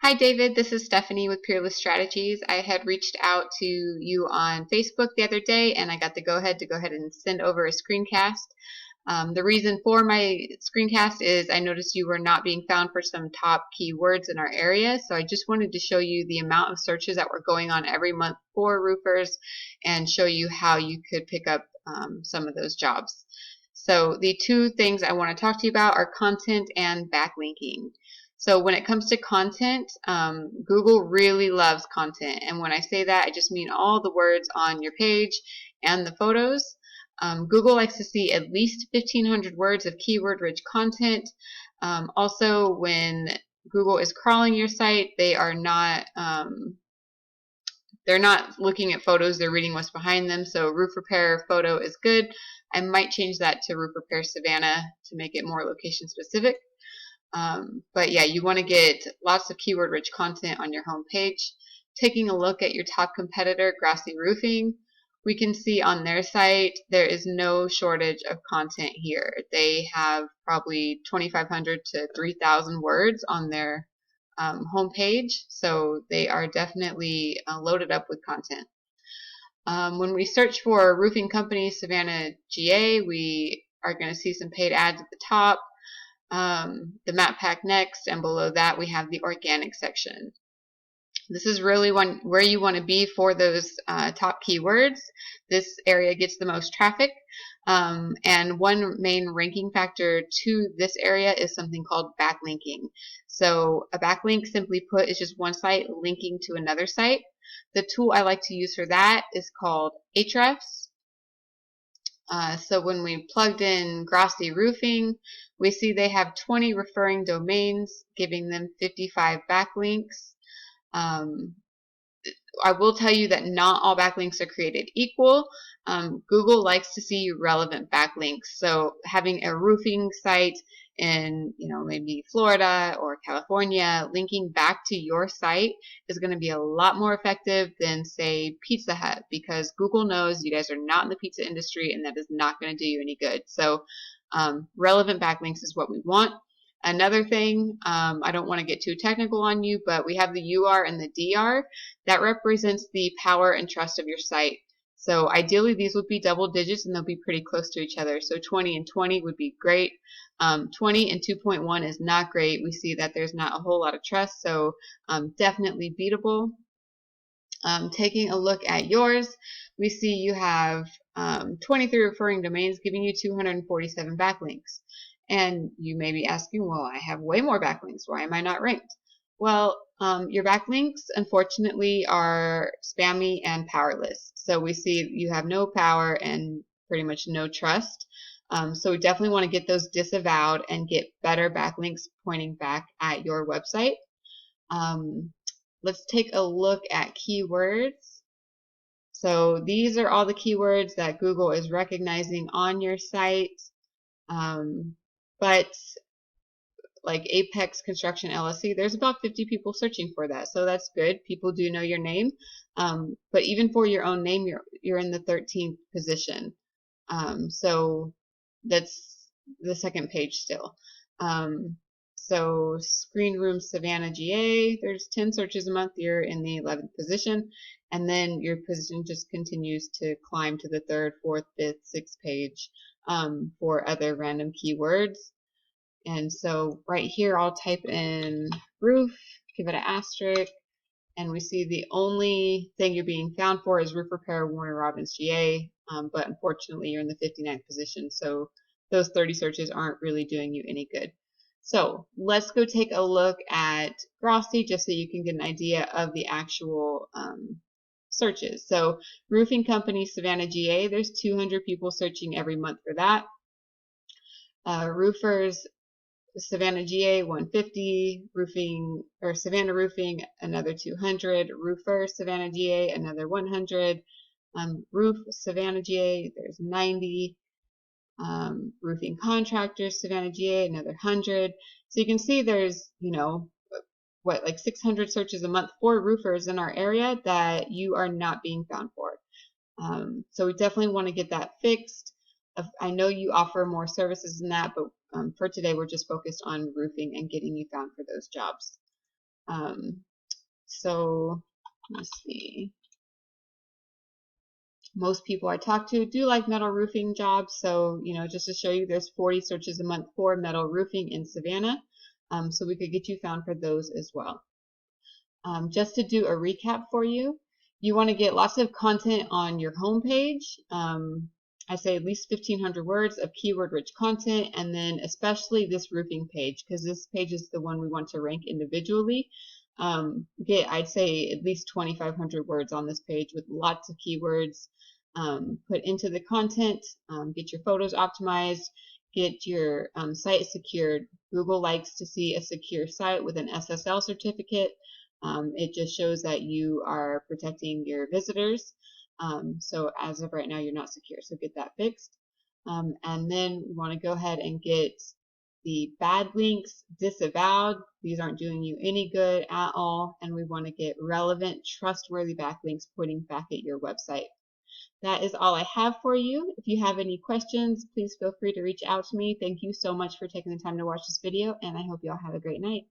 Hi, David. This is Stephanie with Peerless Strategies. I had reached out to you on Facebook the other day, and I got the go-ahead and send over a screencast. The reason for my screencast is I noticed you were not being found for some top keywords in our area, so I just wanted to show you the amount of searches that were going on every month for roofers and show you how you could pick up some of those jobs. So the two things I want to talk to you about are content and backlinking. So when it comes to content, Google really loves content. And when I say that, I just mean all the words on your page and the photos. Google likes to see at least 1,500 words of keyword-rich content. Also, when Google is crawling your site, they're not looking at photos, they're reading what's behind them. So roof repair photo is good. I might change that to roof repair Savannah to make it more location specific. But yeah, you want to get lots of keyword-rich content on your home page. Taking a look at your top competitor, Grassy Roofing, we can see on their site there is no shortage of content here. They have probably 2,500 to 3,000 words on their home page, so they are definitely loaded up with content. When we search for roofing company Savannah, GA, we are going to see some paid ads at the top. The map pack next, and below that we have the organic section. This is really where you want to be for those top keywords. This area gets the most traffic, and one main ranking factor to this area is something called backlinking. So a backlink, simply put, is just one site linking to another site. The tool I like to use for that is called Ahrefs. So when we plugged in Grassy Roofing, we see they have 20 referring domains, giving them 55 backlinks. I will tell you that not all backlinks are created equal. Google likes to see relevant backlinks. So having a roofing site in, maybe Florida or California, linking back to your site is going to be a lot more effective than, say, Pizza Hut, because Google knows you guys are not in the pizza industry and that is not going to do you any good. So relevant backlinks is what we want. Another thing, I don't want to get too technical on you, but we have the UR and the DR. That represents the power and trust of your site. So ideally these would be double digits and they'll be pretty close to each other. So 20 and 20 would be great. 20 and 2.1 is not great. We see that there's not a whole lot of trust, so definitely beatable. Taking a look at yours, we see you have 23 referring domains giving you 247 backlinks. And you may be asking, well, I have way more backlinks. Why am I not ranked? Well, your backlinks, unfortunately, are spammy and powerless. So we see you have no power and pretty much no trust. So we definitely want to get those disavowed and get better backlinks pointing back at your website. Let's take a look at keywords. So these are all the keywords that Google is recognizing on your site. But like Apex Construction LLC, there's about 50 people searching for that, so that's good. People do know your name, but even for your own name, you're in the 13th position. So that's the second page still. So Screen Room Savannah, GA, there's 10 searches a month. You're in the 11th position, and then your position just continues to climb to the 3rd, 4th, 5th, 6th page for other random keywords. And so right here, I'll type in roof, give it an asterisk, and we see the only thing you're being found for is roof repair, Warner Robins, GA, but unfortunately you're in the 59th position, so those 30 searches aren't really doing you any good. So let's go take a look at Grassy just so you can get an idea of the actual searches. So roofing company Savannah, GA, there's 200 people searching every month for that. Roofers Savannah, GA, 150, roofing or Savannah Roofing, another 200, roofer Savannah, GA, another 100, roof Savannah, GA, there's 90, roofing contractors Savannah, GA, another 100. So you can see there's, like 600 searches a month for roofers in our area that you are not being found for. So we definitely want to get that fixed. I know you offer more services than that, but for today we're just focused on roofing and getting you found for those jobs. So let's see. Most people I talk to do like metal roofing jobs, so just to show you, there's 40 searches a month for metal roofing in Savannah, so we could get you found for those as well. Just to do a recap for you, you want to get lots of content on your homepage. I say at least 1,500 words of keyword-rich content, and then especially this roofing page, because this page is the one we want to rank individually. I'd say at least 2,500 words on this page with lots of keywords put into the content. Get your photos optimized, get your site secured. Google likes to see a secure site with an SSL certificate. It just shows that you are protecting your visitors. So as of right now, you're not secure, so get that fixed. And then we want to go ahead and get the bad links disavowed. These aren't doing you any good at all, and we want to get relevant, trustworthy backlinks pointing back at your website. That is all I have for you. If you have any questions, please feel free to reach out to me. Thank you so much for taking the time to watch this video, and I hope you all have a great night.